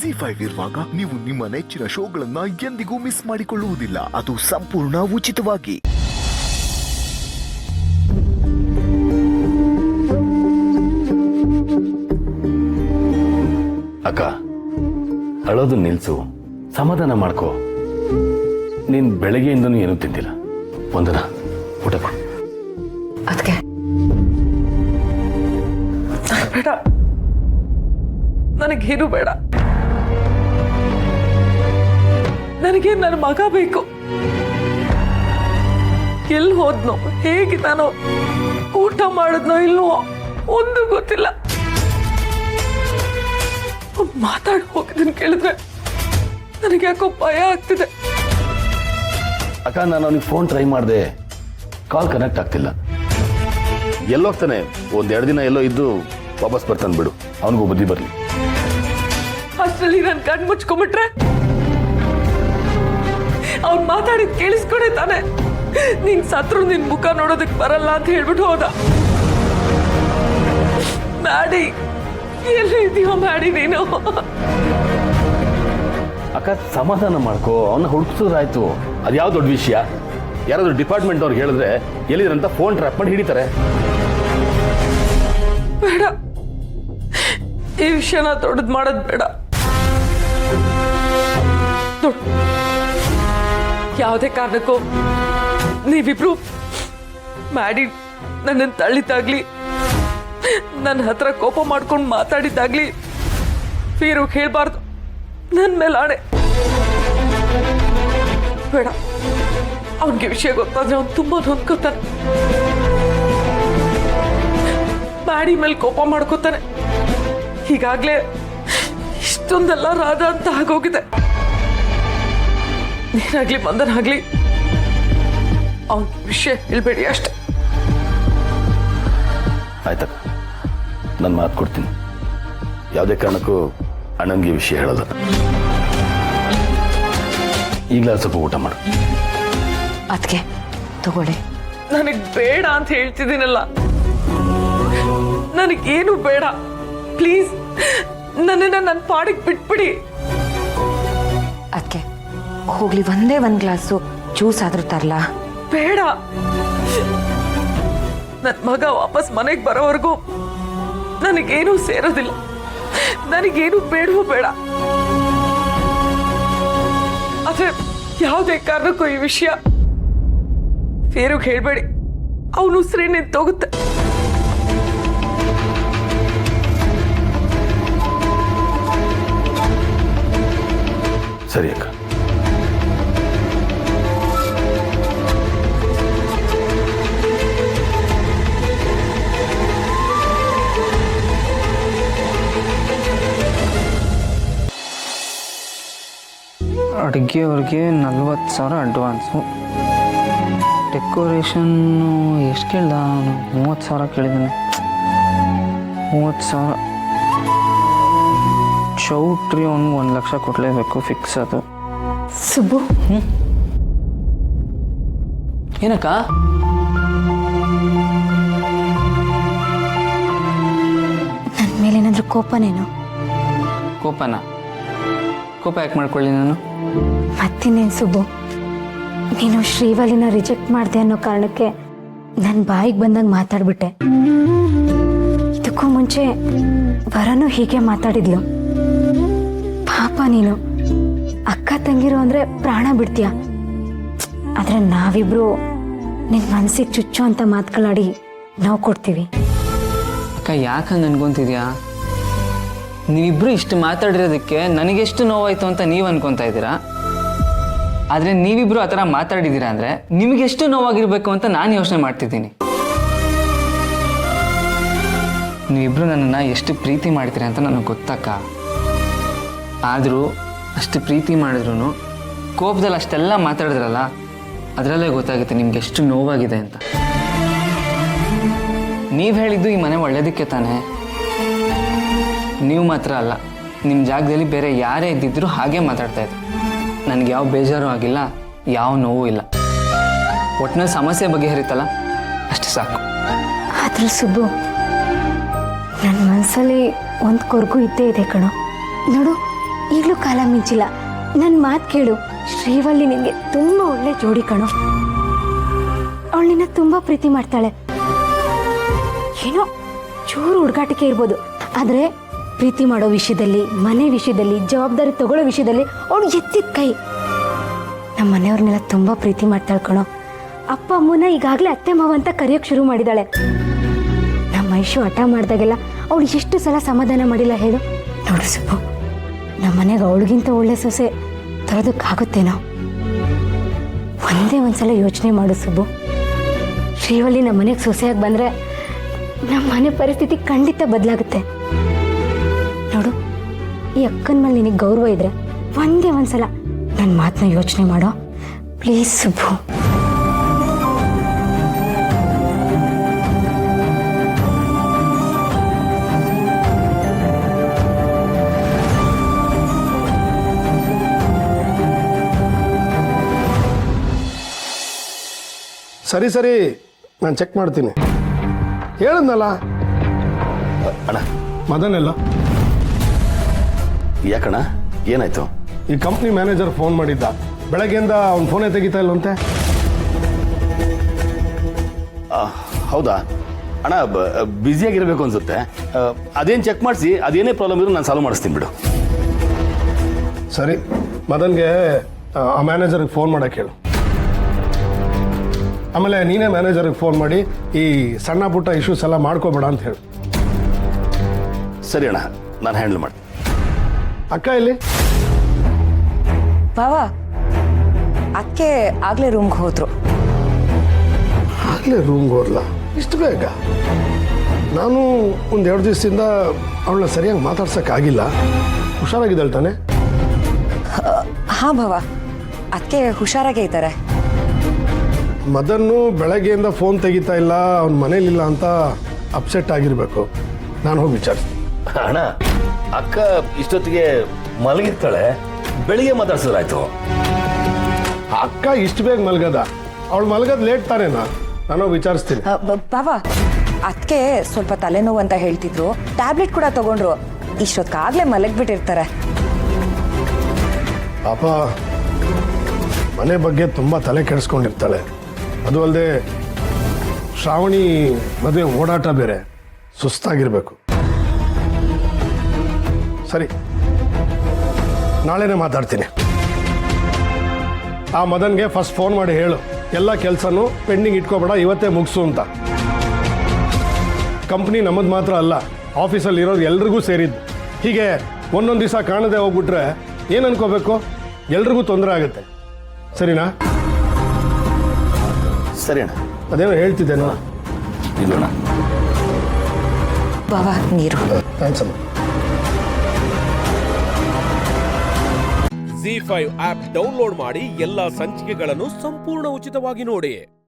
ZEE5 ಇರುವಾಗ ನೀವು ನಿಮ್ಮ ನೆಚ್ಚಿನ ಶೋಗಳನ್ನ ಎಂದಿಗೂ ಮಿಸ್ ಮಾಡಿಕೊಳ್ಳುವುದಿಲ್ಲ. ಅದು ಸಂಪೂರ್ಣ ಉಚಿತವಾಗಿ. ಅಕ್ಕ, ಅಳೋದು ನಿಲ್ಸು, ಸಮಾಧಾನ ಮಾಡ್ಕೋ. ನೀನ್ ಬೆಳಗ್ಗೆಯಿಂದನೂ ಏನೂ ತಿಂದಿಲ್ಲ. ಒಂದನ ಊಟ ಕೊಡು. ಅದಕ್ಕೆ ಬೇಡ, ನನಗೇನು ಬೇಡ. ನನಗೆ ನನ್ನ ಮಗ ಬೇಕು. ಎಲ್ಲಿ ಹೋದ್ನೋ, ಹೇಗಿದ್ದಾನೋ, ಊಟ ಮಾಡಿದ್ನೋ ಇಲ್ವೋ ಒಂದು ಗೊತ್ತಿಲ್ಲ. ಮಾತಾಡಿ ಹೋಗಿದ್ದನ್ನು ಕೇಳಿದ್ರೆ ನನಗೆ ಯಾಕೋ ಭಯ ಆಗ್ತಿದೆ. ಅಕ್ಕ, ನಾನು ಅವನಿಗೆ ಫೋನ್ ಟ್ರೈ ಮಾಡಿದೆ, ಕಾಲ್ ಕನೆಕ್ಟ್ ಆಗ್ತಿಲ್ಲ. ಎಲ್ಲೋಗ್ತಾನೆ? ಒಂದೆರಡು ದಿನ ಎಲ್ಲೋ ಇದ್ದು ವಾಪಸ್ ಬರ್ತಾನೆ ಬಿಡು, ಅವನಿಗೂ ಬುದ್ಧಿ ಬರಲಿ. ಅಷ್ಟರಲ್ಲಿ ನಾನು ಕಣ್ಣು ಮುಚ್ಕೊಂಡ್ಬಿಟ್ರೆ ಅವ್ನು ಮಾತಾಡಿದ್ ಕೇಳಿಸ್ಕೊಂಡೆ ತಾನೆ. ನಿನ್ ಸತ್ರು ನಿನ್ ಮುಖ ನೋಡೋದಕ್ ಬರಲ್ಲ ಅಂತ ಹೇಳ್ಬಿಟ್ಟು ಹೋದ. ಮ್ಯಾಡಿ, ಎಲ್ಲಿ ಇದೆಯೋ ಮ್ಯಾಡಿ ನೀನು? ಅಕ್ಕ, ಸಮಾಧಾನ ಮಾಡ್ಕೋ, ಅವನ್ನ ಹುಡುಕಿಸೋದಾಯ್ತು. ಅದ್ಯಾವ ದೊಡ್ಡ ವಿಷಯ? ಯಾರಾದ್ರೂ ಡಿಪಾರ್ಟ್ಮೆಂಟ್ ಅವ್ರಿಗೆ ಹೇಳಿದ್ರೆ ಎಲ್ಲಿದ್ರಂತ ಫೋನ್ ಟ್ರ್ಯಾಪ್ ಮಾಡಿ ಹಿಡಿತಾರೆ. ಬೇಡ, ಈ ವಿಷಯನ ದೊಡ್ಡದ್ ಮಾಡೋದ್ ಬೇಡ. ಯಾವುದೇ ಕಾರಣಕ್ಕೂ ನೀವಿಬ್ರು ಮ್ಯಾಡಿ ನನ್ನನ್ನು ತಳ್ಳಿದ್ದಾಗ್ಲಿ, ನನ್ನ ಹತ್ರ ಕೋಪ ಮಾಡ್ಕೊಂಡು ಮಾತಾಡಿದ್ದಾಗ್ಲಿ ಫೀರು ಹೇಳ್ಬಾರ್ದು. ನನ್ನ ಮೇಲೆ ಆಣೆ. ಬೇಡ, ಅವನಿಗೆ ವಿಷಯ ಗೊತ್ತಾದ್ರೆ ಅವ್ನು ತುಂಬಾ ನೊಂದ್ಕೋತಾನೆ. ಮ್ಯಾಡಿ ಮೇಲೆ ಕೋಪ ಮಾಡ್ಕೋತಾನೆ. ಹೀಗಾಗ್ಲೇ ಇಷ್ಟೊಂದೆಲ್ಲ ರಾಧ ಅಂತ ಆಗೋಗಿದೆ. ನೀನಾಗ್ಲಿ ಮಂದನ್ ಆಗ್ಲಿ ಅವನ ವಿಷಯ ಹೇಳ್ಬೇಡಿ ಅಷ್ಟೆ. ಆಯ್ತಕ್ಕ, ನಾನು ಮಾತು ಕೊಡ್ತೀನಿ. ಯಾವುದೇ ಕಾರಣಕ್ಕೂ ಅಣ್ಣನಿಗೆ ವಿಷಯ ಹೇಳೋದು. ಈಗಲೇ ಸ್ವಲ್ಪ ಊಟ ಮಾಡು. ಅದಕ್ಕೆ ತಗೊಳ್ಳಿ. ನನಗ್ ಬೇಡ ಅಂತ ಹೇಳ್ತಿದ್ದೀನಲ್ಲ, ನನಗೇನು ಬೇಡ. ಪ್ಲೀಸ್ ನನ್ನನ್ನ ನನ್ನ ಪಾಡಿಗೆ ಬಿಟ್ಬಿಡಿ. ಅದಕ್ಕೆ ಹೋಗ್ಲಿ, ಒಂದೇ ಒಂದು ಗ್ಲಾಸು ಜ್ಯೂಸ್ ಆದ್ರೂ ತರಲಾ? ಬೇಡ, ನನ್ನ ಮಗ ವಾಪಸ್ ಮನೆಗೆ ಬರೋವರೆಗೂ ನನಗೇನು ಸೇರೋದಿಲ್ಲ. ನನಗೇನು ಬೇಡವೂ ಬೇಡ. ಆದ್ರೆ ಯಾವುದೇ ಕಾರಣಕ್ಕೂ ಈ ವಿಷಯ ಫೇರುಗ್ ಹೇಳ್ಬೇಡಿ. ಅವನು ಉಸಿರೇ ನಿಂತೋಗುತ್ತೆ. ಸರಿ ಅಕ್ಕ. ಅಡುಗೆಯವ್ರಿಗೆ 40,000 ಅಡ್ವಾನ್ಸು. ಡೆಕೋರೇಷನ್ನು ಎಷ್ಟು ಕೇಳ್ದ ಅವನು? 30,000 ಕೇಳಿದ್ದಾನೆ. 30,000. ಚೌಟ್ರಿ ಅವ್ನಿಗೆ 1 ಲಕ್ಷ ಕೊಡಲೇಬೇಕು, ಫಿಕ್ಸ್ ಅದು. ಸುಬ್ಬು, ಏನಕ್ಕ? ನನ್ನ ಮೇಲೇನಾದ್ರೂ ಕೋಪನೇನು? ಕೋಪ ಯಾಕೆ ಮಾಡ್ಕೊಳ್ಳಿ ನಾನು? ಮತ್ತಿನ್ನೇನು ಸುಬ್ಬು, ನೀನು ಶ್ರೀವಲ್ಲಿನ ರಿಜೆಕ್ಟ್ ಮಾಡಿದೆ ಅನ್ನೋ ಕಾರಣಕ್ಕೆ ನನ್ನ ಬಾಯಿಗೆ ಬಂದಾಗ ಮಾತಾಡ್ಬಿಟ್ಟೆ. ಇದಕ್ಕೂ ಮುಂಚೆ ವರನು ಹೀಗೆ ಮಾತಾಡಿದ್ಲು. ಪಾಪ ನೀನು, ಅಕ್ಕ ತಂಗಿರು ಅಂದರೆ ಪ್ರಾಣ ಬಿಡ್ತೀಯ. ಆದರೆ ನಾವಿಬ್ರು ನಿನ್ನ ಮನಸ್ಸಿಗೆ ಚುಚ್ಚು ಅಂತ ಮಾತುಗಳಾಡಿ ನಾವು ಕೊಡ್ತೀವಿ. ಅಕ್ಕ, ಯಾಕೆ ಹಂಗೆ ಅನ್ಕೊಂತಿದ್ಯಾ? ನೀವಿಬ್ರು ಇಷ್ಟು ಮಾತಾಡಿರೋದಕ್ಕೆ ನನಗೆಷ್ಟು ನೋವಾಯ್ತು ಅಂತ ನೀವು ಅನ್ಕೊತಾ ಇದ್ದೀರಾ. ಆದರೆ ನೀವಿಬ್ರು ಆ ಥರ ಮಾತಾಡಿದ್ದೀರಾ ಅಂದರೆ ನಿಮಗೆಷ್ಟು ನೋವಾಗಿರ್ಬೇಕು ಅಂತ ನಾನು ಯೋಚನೆ ಮಾಡ್ತಿದ್ದೀನಿ. ನೀವಿಬ್ರು ನನ್ನನ್ನು ಎಷ್ಟು ಪ್ರೀತಿ ಮಾಡ್ತೀರಾ ಅಂತ ನನಗೆ ಗೊತ್ತಕ್ಕ. ಆದರೂ ಅಷ್ಟು ಪ್ರೀತಿ ಮಾಡಿದ್ರು ಕೋಪದಲ್ಲಿ ಅಷ್ಟೆಲ್ಲ ಮಾತಾಡಿದ್ರಲ್ಲ, ಅದರಲ್ಲೇ ಗೊತ್ತಾಗುತ್ತೆ ನಿಮ್ಗೆ ಎಷ್ಟು ನೋವಾಗಿದೆ ಅಂತ. ನೀವು ಹೇಳಿದ್ದು ಈ ಮನೆ ಒಳ್ಳೇದಕ್ಕೆ ತಾನೇ. ನೀವು ಮಾತ್ರ ಅಲ್ಲ, ನಿಮ್ಮ ಜಾಗದಲ್ಲಿ ಬೇರೆ ಯಾರೇ ಇದ್ದಿದ್ರು ಹಾಗೆ ಮಾತಾಡ್ತಾ ಇದ್ರು. ನನಗೆ ಯಾವ ಬೇಜಾರು ಆಗಿಲ್ಲ, ಯಾವ ನೋವು ಇಲ್ಲ. ಒಟ್ಟಿನಲ್ಲಿ ಸಮಸ್ಯೆ ಬಗೆಹರಿತಲ್ಲ, ಅಷ್ಟು ಸಾಕು. ಆದ್ರೆ ಸುಬ್ಬು, ನನ್ನ ಮನಸ್ಸಲ್ಲಿ ಒಂದು ಕೊರಗು ಇದ್ದೇ ಇದೆ ಕಣೋ. ನೋಡು, ಈಗಲೂ ಕಾಲ ಮಿಂಚಿಲ್ಲ. ನನ್ನ ಮಾತು ಕೇಳು, ಶ್ರೀವಲ್ಲಿ ನಿನಗೆ ತುಂಬ ಒಳ್ಳೆ ಜೋಡಿ ಕಣೋ. ಅವಳು ನಿನ್ನ ತುಂಬ ಪ್ರೀತಿ ಮಾಡ್ತಾಳೆ. ಏನೋ ಚೂರು ಹುಡುಗಾಟಿಕೆ ಇರ್ಬೋದು, ಆದರೆ ಪ್ರೀತಿ ಮಾಡೋ ವಿಷಯದಲ್ಲಿ, ಮನೆ ವಿಷಯದಲ್ಲಿ, ಜವಾಬ್ದಾರಿ ತಗೊಳ್ಳೋ ವಿಷಯದಲ್ಲಿ ಅವಳು ಎತ್ತಿದ ಕೈ. ನಮ್ಮ ಮನೆಯವ್ರನ್ನೆಲ್ಲ ತುಂಬ ಪ್ರೀತಿ ಮಾಡ್ತಾಳೆ ಕಣೋ. ಅಪ್ಪ ಅಮ್ಮನ ಈಗಾಗಲೇ ಅತ್ತೆ ಮಾವ ಅಂತ ಕರೆಯೋಕ್ಕೆ ಶುರು ಮಾಡಿದ್ದಾಳೆ. ನಮ್ಮ ಐಶು ಹಠ ಮಾಡಿದಾಗೆಲ್ಲ ಅವಳು ಎಷ್ಟು ಸಲ ಸಮಾಧಾನ ಮಾಡಿಲ್ಲ ಹೇಳು. ನೋಡು ಸುಬ್ಬು, ನಮ್ಮ ಮನೆಗೆ ಅವಳಿಗಿಂತ ಒಳ್ಳೆ ಸೊಸೆ ತರೋದಕ್ಕಾಗುತ್ತೇನೋ? ಒಂದೇ ಒಂದ್ಸಲ ಯೋಚನೆ ಮಾಡು ಸುಬ್ಬು. ಶ್ರೀವಲ್ಲಿ ನಮ್ಮ ಮನೆಗೆ ಸೊಸೆಯಾಗಿ ಬಂದರೆ ನಮ್ಮ ಮನೆ ಪರಿಸ್ಥಿತಿ ಖಂಡಿತ ಬದಲಾಗುತ್ತೆ. ನೋಡು, ಈ ಅಕ್ಕನ ಮೇಲೆ ನಿನಗೆ ಗೌರವ ಇದ್ರೆ ಒಂದೇ ಒಂದ್ಸಲ ನನ್ನ ಮಾತನ್ನ ಯೋಚನೆ ಮಾಡೋ ಪ್ಲೀಸ್ ಸುಬ್ಬು. ಸರಿ ಸರಿ, ನಾನು ಚೆಕ್ ಮಾಡ್ತೀನಿ. ಹೇಳದ್ನಲ್ಲ ಅಣ್ಣ, ಮದನೆಲ್ಲ. ಯಾಕಣ್ಣ, ಏನಾಯ್ತು? ಈ ಕಂಪ್ನಿ ಮ್ಯಾನೇಜರ್ ಫೋನ್ ಮಾಡಿದ್ದ, ಬೆಳಗ್ಗೆಯಿಂದ ಅವ್ನ ಫೋನೇ ತೆಗಿತಾ ಇಲ್ಲಂತೆ. ಹೌದಾ ಅಣ್ಣ, ಬ್ಯುಸಿಯಾಗಿರ್ಬೇಕು ಅನ್ಸುತ್ತೆ. ಅದೇನು ಚೆಕ್ ಮಾಡಿಸಿ, ಅದೇನೇ ಪ್ರಾಬ್ಲಮ್ ಇದ್ರು ನಾನು ಸಾಲ್ವ್ ಮಾಡಿಸ್ತೀನಿ ಬಿಡು. ಸರಿ, ಮದನ್ಗೆ ಆ ಮ್ಯಾನೇಜರ್ಗೆ ಫೋನ್ ಮಾಡಕ್ಕೆ ಹೇಳು. ಆಮೇಲೆ ನೀನೇ ಮ್ಯಾನೇಜರ್ಗೆ ಫೋನ್ ಮಾಡಿ ಈ ಸಣ್ಣ ಪುಟ್ಟ ಇಶ್ಯೂಸ್ ಎಲ್ಲ ಮಾಡ್ಕೋಬೇಡ ಅಂತ ಹೇಳು. ಸರಿ ಅಣ್ಣ, ನಾನು ಹ್ಯಾಂಡಲ್ ಮಾಡಿ. ಅಕ್ಕ ಇಲ್ಲಿ ಬಾವ, ಅದಕ್ಕೆ ಆಗ್ಲೇ ರೂಮ್ಗೆ ಹೋದ್ರು. ಆಗಲೇ ರೂಮ್ಗೆ ಹೋದ್ಲ? ಇಷ್ಟು ಬೇಗ? ನಾನು ಒಂದೆರಡು ದಿವಸದಿಂದ ಅವಳನ್ನ ಸರಿಯಾಗಿ ಮಾತಾಡ್ಸೋಕ್ಕಾಗಿಲ್ಲ. ಹುಷಾರಾಗಿದ್ದಾಳೆ ತಾನೆ? ಹಾ ಬಾವ, ಅದಕ್ಕೆ ಹುಷಾರಾಗೇ ಇದ್ದಾರೆ. ಮದನ್ನು ಬೆಳಗ್ಗೆಯಿಂದ ಫೋನ್ ತೆಗಿತಾ ಇಲ್ಲ, ಅವ್ನ ಮನೇಲಿಲ್ಲ ಅಂತ ಅಪ್ಸೆಟ್ ಆಗಿರಬೇಕು. ನಾನು ಹೋಗಿ ವಿಚಾರಿಸ್ತೀನಿ. ಅಣ್ಣ, ಅಕ್ಕ ಇಷ್ಟೊತ್ತಿಗೆ ಮಲಗಿರ್ತಾಳೆ, ಬೆಳಿಗ್ಗೆ ಮಾತಾಡ್ಸಿದ್ರಾಯ್ತು. ಅಕ್ಕ ಇಷ್ಟು ಬೇಗ ಮಲ್ಗದ? ಅವಳು ಮಲ್ಗದ್ ಲೇಟ್ ತಾನೇನಾ? ನಾನು ವಿಚಾರಿಸ್ತೀನಿ. ಬಾವ, ಅದಕ್ಕೆ ಸ್ವಲ್ಪ ತಲೆನೋವು ಅಂತ ಹೇಳ್ತಿದ್ರು, ಟ್ಯಾಬ್ಲೆಟ್ ಕೂಡ ತಗೊಂಡ್ರು. ಇಷ್ಟೊತ್ತಾಗಲೇ ಮಲಗಿಬಿಟ್ಟಿರ್ತಾರೆ. ಪಾಪ ಮನೆ ಬಗ್ಗೆ ತುಂಬ ತಲೆ ಕೆಡಿಸ್ಕೊಂಡಿರ್ತಾಳೆ. ಅದು ಅಲ್ಲದೆ ಶ್ರಾವಣಿ ಮದುವೆ ಓಡಾಟ ಬೇರೆ, ಸುಸ್ತಾಗಿರ್ಬೇಕು. ಸರಿ, ನಾಳೆನೇ ಮಾತಾಡ್ತೀನಿ. ಆ ಮದನ್ಗೆ ಫಸ್ಟ್ ಫೋನ್ ಮಾಡಿ ಹೇಳು, ಎಲ್ಲ ಕೆಲಸನೂ ಪೆಂಡಿಂಗ್ ಇಟ್ಕೋಬೇಡ, ಇವತ್ತೇ ಮುಗಿಸು ಅಂತ. ಕಂಪ್ನಿ ನಮ್ಮದು ಮಾತ್ರ ಅಲ್ಲ, ಆಫೀಸಲ್ಲಿ ಇರೋರು ಎಲ್ರಿಗೂ ಸೇರಿದ್ದು. ಹೀಗೆ ಒಂದೊಂದು ದಿವಸ ಕಾಣದೆ ಹೋಗ್ಬಿಟ್ರೆ ಏನು ಅನ್ಕೋಬೇಕು? ಎಲ್ರಿಗೂ ತೊಂದರೆ ಆಗುತ್ತೆ. ಸರಿನಾ? ಸರಿ ಅಣ್ಣ. ಅದೇನೋ ಹೇಳ್ತಿದ್ದೇನೋ. ಇದು ಅಣ್ಣ. ಬಾವ, ನೀರು. ಥ್ಯಾಂಕ್ಸ್ ಅಮ್ಮ. ZEE5 ಆಪ್ ಡೌನ್ಲೋಡ್ ಮಾಡಿ ಎಲ್ಲಾ ಸಂಚಿಕೆಗಳನ್ನು ಸಂಪೂರ್ಣ ಉಚಿತವಾಗಿ ನೋಡಿ.